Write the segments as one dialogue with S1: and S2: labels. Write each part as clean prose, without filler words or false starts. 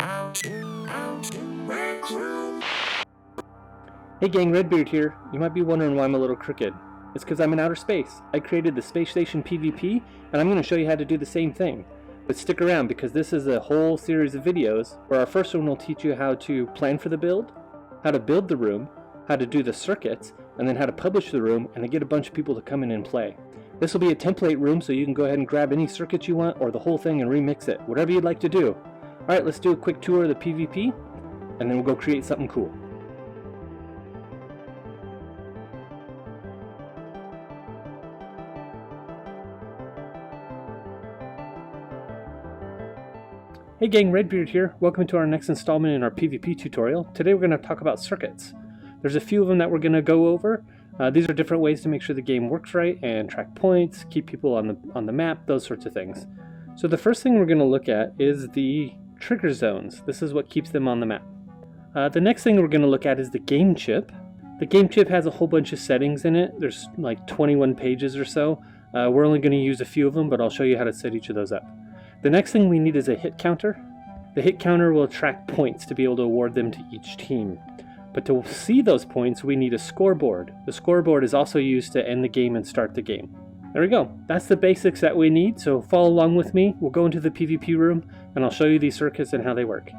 S1: Hey gang, Redbeard here. You might be wondering why I'm a little crooked. It's because I'm in outer space. I created the space station PvP, and I'm going to show you how to do the same thing. But stick around because this is a whole series of videos where our first one will teach you how to plan for the build, how to build the room, how to do the circuits, and then how to publish the room and then get a bunch of people to come in and play. This will be a template room, so you can go ahead and grab any circuits you want or the whole thing and remix it, whatever you'd like to do. Alright, let's do a quick tour of the PvP, and then we'll go create something cool. Hey gang, Redbeard here. Welcome to our next installment in our PvP tutorial. Today we're going to talk about circuits. There's a few of them that we're going to go over. These are different ways to make sure the game works right and track points, keep people on the map, those sorts of things. So the first thing we're going to look at is the trigger zones. This is what keeps them on the map. The next thing we're going to look at is the game chip. The game chip has a whole bunch of settings in it. There's like 21 pages or so. We're only going to use a few of them, but I'll show you how to set each of those up. The next thing we need is a hit counter. The hit counter will track points to be able to award them to each team. But to see those points, we need a scoreboard. The scoreboard is also used to end the game and start the game. There we go. That's the basics that we need, so follow along with me. We'll go into the PvP room, and I'll show you these circuits and how they work.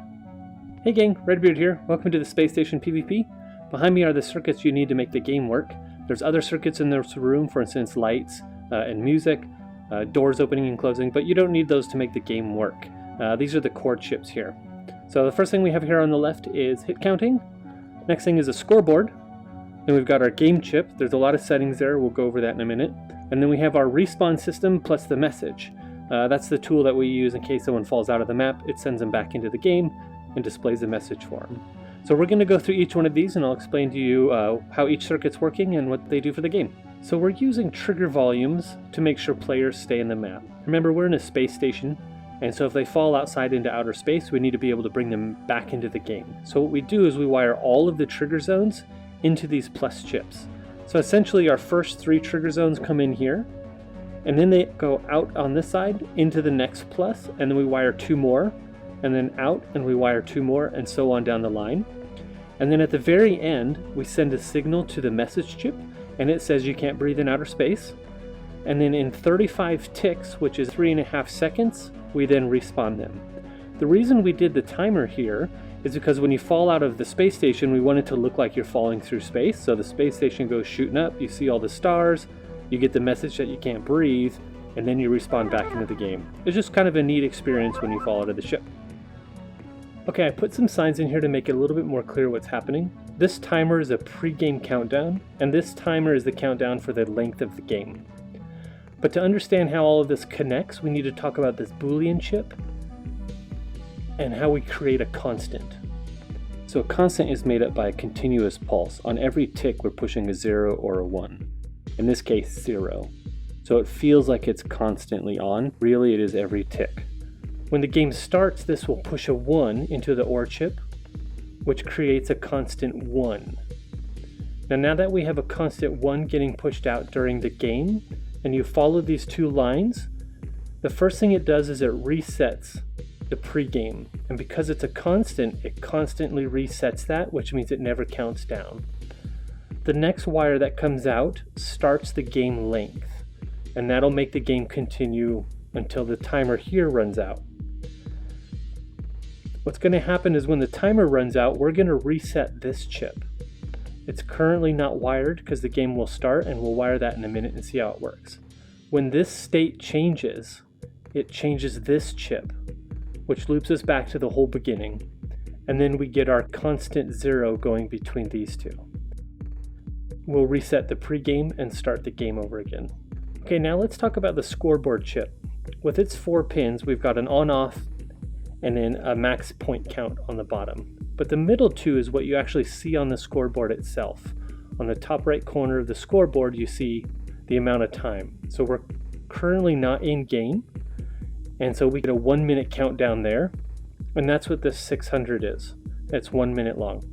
S1: Hey gang, Redbeard here. Welcome to the Space Station PvP. Behind me are the circuits you need to make the game work. There's other circuits in this room, for instance, lights and music. Doors opening and closing, but you don't need those to make the game work. These are the core chips here. So the first thing we have here on the left is hit counting. Next thing is a scoreboard. Then we've got our game chip. There's a lot of settings there. We'll go over that in a minute. And then we have our respawn system plus the message. That's the tool that we use in case someone falls out of the map. It sends them back into the game and displays a message for them. So we're going to go through each one of these, and I'll explain to you how each circuit's working and what they do for the game. So we're using trigger volumes to make sure players stay in the map. Remember, we're in a space station, and so if they fall outside into outer space, we need to be able to bring them back into the game. So what we do is we wire all of the trigger zones into these plus chips. So essentially our first 3 trigger zones come in here, and then they go out on this side into the next plus, and then we wire 2 more, and then out, and we wire 2 more, and so on down the line. And then at the very end, we send a signal to the message chip, and it says you can't breathe in outer space. And then in 35 ticks, which is 3.5 seconds, we then respawn them. The reason we did the timer here is because when you fall out of the space station, we want it to look like you're falling through space. So the space station goes shooting up, you see all the stars, you get the message that you can't breathe, and then you respawn back into the game. It's just kind of a neat experience when you fall out of the ship. Okay, I put some signs in here to make it a little bit more clear what's happening. This timer is a pre-game countdown, and this timer is the countdown for the length of the game. But to understand how all of this connects, we need to talk about this Boolean chip and how we create a constant. So a constant is made up by a continuous pulse. On every tick, we're pushing a 0 or a 1. In this case, 0. So it feels like it's constantly on. Really, it is every tick. When the game starts, this will push a 1 into the OR chip, which creates a constant 1. Now that we have a constant 1 getting pushed out during the game, and you follow these 2 lines, the first thing it does is it resets the pregame. And because it's a constant, it constantly resets that, which means it never counts down. The next wire that comes out starts the game length, and that'll make the game continue until the timer here runs out. What's going to happen is when the timer runs out, we're going to reset this chip. It's currently not wired because the game will start, and we'll wire that in a minute and see how it works. When this state changes, it changes this chip, which loops us back to the whole beginning, and then we get our constant 0 going between these 2. We'll reset the pregame and start the game over again. Okay, now let's talk about the scoreboard chip. With its 4 pins, we've got an on-off and then a max point count on the bottom. But the middle 2 is what you actually see on the scoreboard itself. On the top right corner of the scoreboard, you see the amount of time. So we're currently not in game, and so we get a 1-minute countdown there, and that's what this 600 is. It's 1 minute long.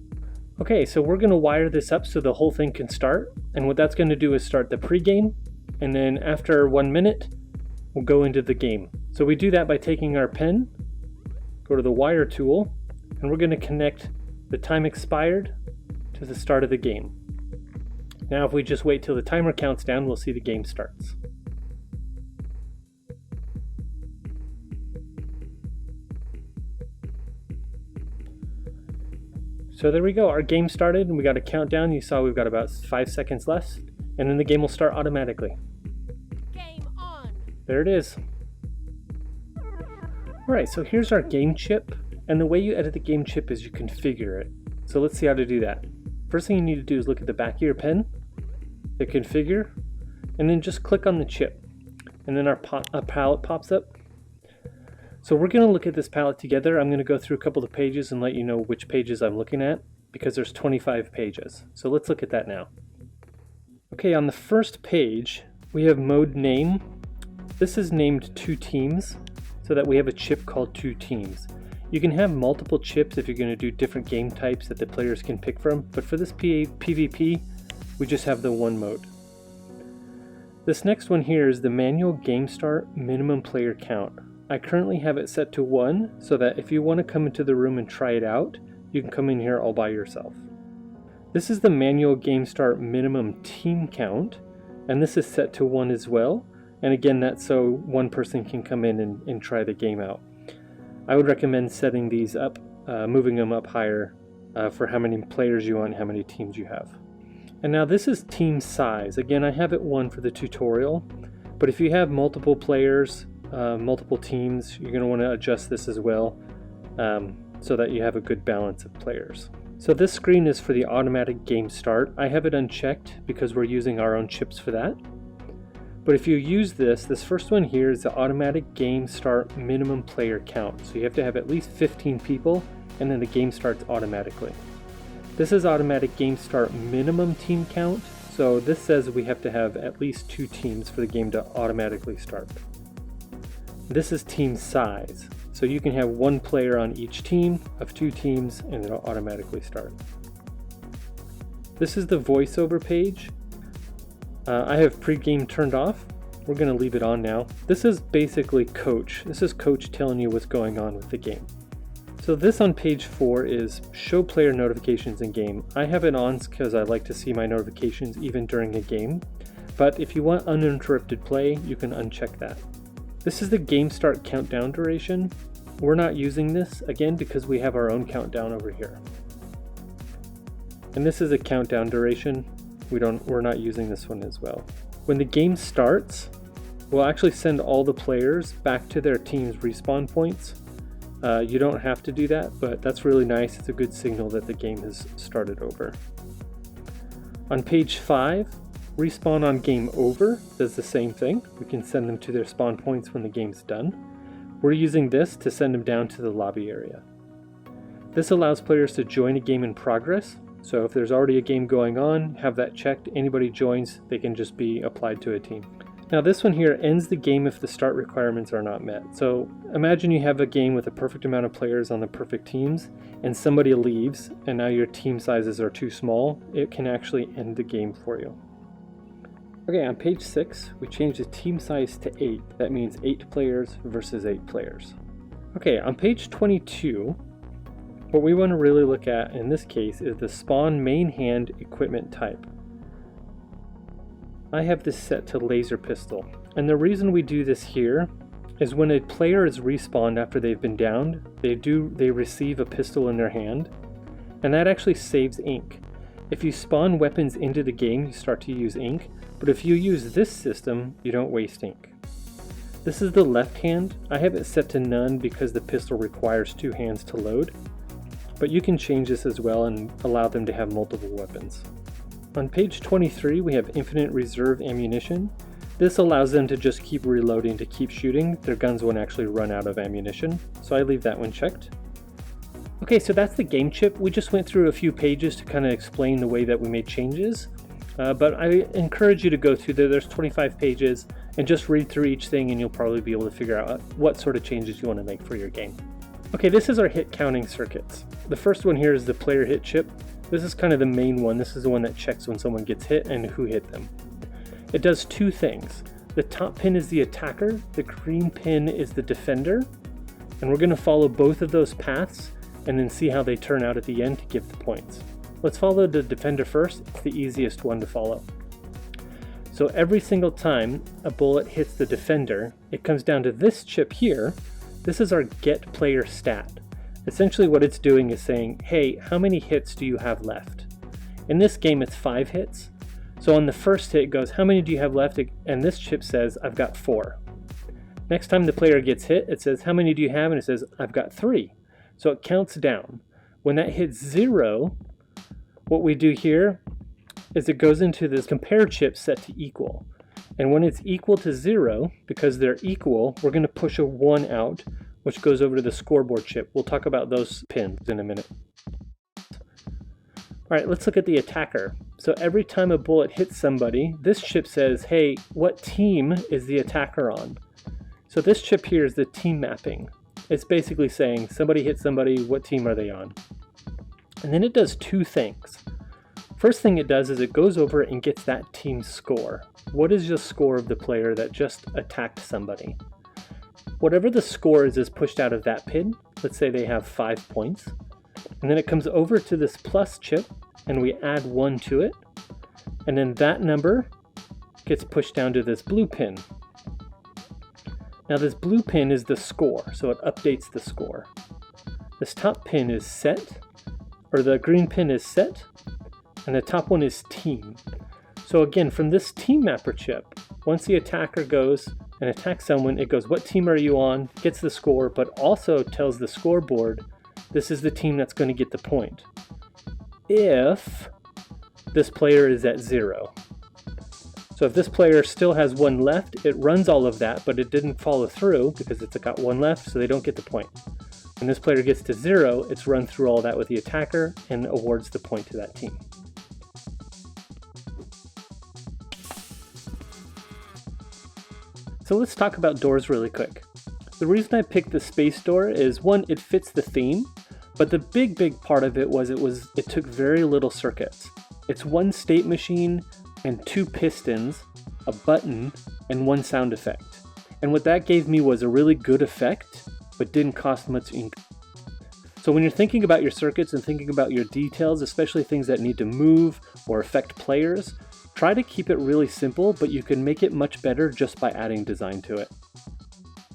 S1: Okay, so we're going to wire this up so the whole thing can start, and what that's going to do is start the pregame, and then after 1 minute, we'll go into the game. So we do that by taking our pen, go to the wire tool, and we're going to connect the time expired to the start of the game. Now if we just wait till the timer counts down, we'll see the game starts. So there we go, our game started and we got a countdown. You saw we've got about 5 seconds left, and then the game will start automatically.
S2: Game on.
S1: There it is. Alright, so here's our game chip, and the way you edit the game chip is you configure it. So let's see how to do that. First thing you need to do is look at the back of your pen, hit configure, and then just click on the chip. And then a palette pops up. So we're going to look at this palette together. I'm going to go through a couple of pages and let you know which pages I'm looking at, because there's 25 pages. So let's look at that now. Okay, on the first page, we have mode name. This is named 2 teams, so that we have a chip called 2 teams. You can have multiple chips if you're going to do different game types that the players can pick from, but for this PvP, we just have the one mode. This next one here is the manual game start minimum player count. I currently have it set to 1, so that if you want to come into the room and try it out, you can come in here all by yourself. This is the manual game start minimum team count, and this is set to 1 as well. And again, that's so one person can come in and try the game out. I would recommend setting these up, moving them up higher for how many players you want and how many teams you have. And now this is team size. Again, I have it 1 for the tutorial, but if you have multiple players, multiple teams, you're going to want to adjust this as well, so that you have a good balance of players. So this screen is for the automatic game start. I have it unchecked because we're using our own chips for that. But if you use this first one here is the automatic game start minimum player count. So you have to have at least 15 people, and then the game starts automatically. This is automatic game start minimum team count. So this says we have to have at least 2 teams for the game to automatically start. This is team size. So you can have 1 player on each team of 2 teams, and it'll automatically start. This is the voiceover page. I have pre-game turned off. We're going to leave it on now. This is basically coach. This is coach telling you what's going on with the game. So this on page 4 is show player notifications in game. I have it on because I like to see my notifications even during a game. But if you want uninterrupted play, you can uncheck that. This is the game start countdown duration. We're not using this, again, because we have our own countdown over here. And this is a countdown duration. We're not using this one as well. When the game starts, we'll actually send all the players back to their team's respawn points. You don't have to do that, but that's really nice. It's a good signal that the game has started over. On page 5, respawn on game over does the same thing. We can send them to their spawn points when the game's done. We're using this to send them down to the lobby area. This allows players to join a game in progress. So if there's already a game going on, have that checked. Anybody joins, they can just be applied to a team. Now this one here ends the game if the start requirements are not met. So imagine you have a game with a perfect amount of players on the perfect teams, and somebody leaves, and now your team sizes are too small. It can actually end the game for you. Okay, on page 6, we change the team size to 8. That means 8 players versus 8 players. Okay, on page 22, what we want to really look at in this case is the spawn main hand equipment type. I have this set to laser pistol, and the reason we do this here is when a player is respawned after they've been downed, they receive a pistol in their hand, and that actually saves ink. If you spawn weapons into the game, you start to use ink, but if you use this system, you don't waste ink. This is the left hand. I have it set to none because the pistol requires 2 hands to load, but you can change this as well and allow them to have multiple weapons. On page 23, we have infinite reserve ammunition. This allows them to just keep reloading to keep shooting. Their guns won't actually run out of ammunition, so I leave that one checked. Okay, so that's the game chip. We just went through a few pages to kind of explain the way that we made changes, but I encourage you to go through there. There's 25 pages, and just read through each thing and you'll probably be able to figure out what sort of changes you want to make for your game. Okay, this is our hit counting circuits. The first one here is the player hit chip. This is kind of the main one. This is the one that checks when someone gets hit and who hit them. It does 2 things. The top pin is the attacker, the green pin is the defender, and we're going to follow both of those paths and then see how they turn out at the end to give the points. Let's follow the defender first. It's the easiest one to follow. So every single time a bullet hits the defender, it comes down to this chip here. This is our get player stat. Essentially what it's doing is saying, hey, how many hits do you have left? In this game it's 5 hits. So on the first hit it goes, how many do you have left? And this chip says, I've got 4. Next time the player gets hit, it says, how many do you have? And it says, I've got 3. So it counts down. When that hits 0, what we do here is it goes into this compare chip set to equal. And when it's equal to 0, because they're equal, we're going to push a 1 out, which goes over to the scoreboard chip. We'll talk about those pins in a minute. Alright, let's look at the attacker. So every time a bullet hits somebody, this chip says, hey, what team is the attacker on? So this chip here is the team mapping. It's basically saying somebody hit somebody, what team are they on? And then it does 2 things. First thing it does is it goes over and gets that team's score. What is the score of the player that just attacked somebody? Whatever the score is pushed out of that pin. Let's say they have 5 points. And then it comes over to this plus chip and we add 1 to it. And then that number gets pushed down to this blue pin. Now this blue pin is the score, so it updates the score. This top pin is set, or the green pin is set, and the top one is team. So again, from this team mapper chip, once the attacker goes and attacks someone, it goes, what team are you on, gets the score, but also tells the scoreboard, this is the team that's going to get the point. If this player is at 0. So if this player still has 1 left, it runs all of that, but it didn't follow through because it's got 1 left, so they don't get the point. When this player gets to 0, it's run through all that with the attacker and awards the point to that team. So let's talk about doors really quick. The reason I picked the space door is, 1, it fits the theme, but the big part of it was it took very little circuits. It's 1 state machine and 2 pistons, a button, and 1 sound effect. And what that gave me was a really good effect, but didn't cost much ink. So when you're thinking about your circuits and thinking about your details, especially things that need to move or affect players, try to keep it really simple, but you can make it much better just by adding design to it.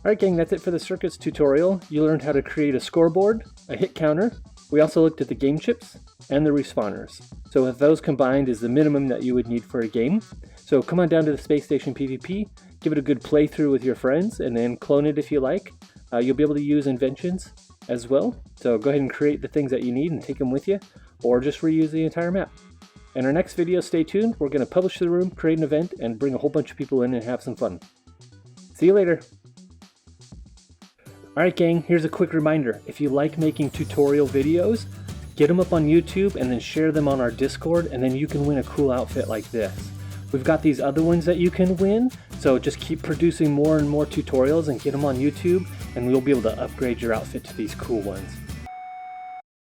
S1: Alright gang, that's it for the circuits tutorial. You learned how to create a scoreboard, a hit counter. We also looked at the game chips and the respawners. So with those combined is the minimum that you would need for a game. So come on down to the Space Station PvP, give it a good playthrough with your friends, and then clone it if you like. You'll be able to use inventions as well. So go ahead and create the things that you need and take them with you, or just reuse the entire map. In our next video, stay tuned. We're going to publish the room, create an event, and bring a whole bunch of people in and have some fun. See you later. Alright gang, here's a quick reminder. If you like making tutorial videos, get them up on YouTube and then share them on our Discord, and then you can win a cool outfit like this. We've got these other ones that you can win, so just keep producing more and more tutorials and get them on YouTube, and we'll be able to upgrade your outfit to these cool ones.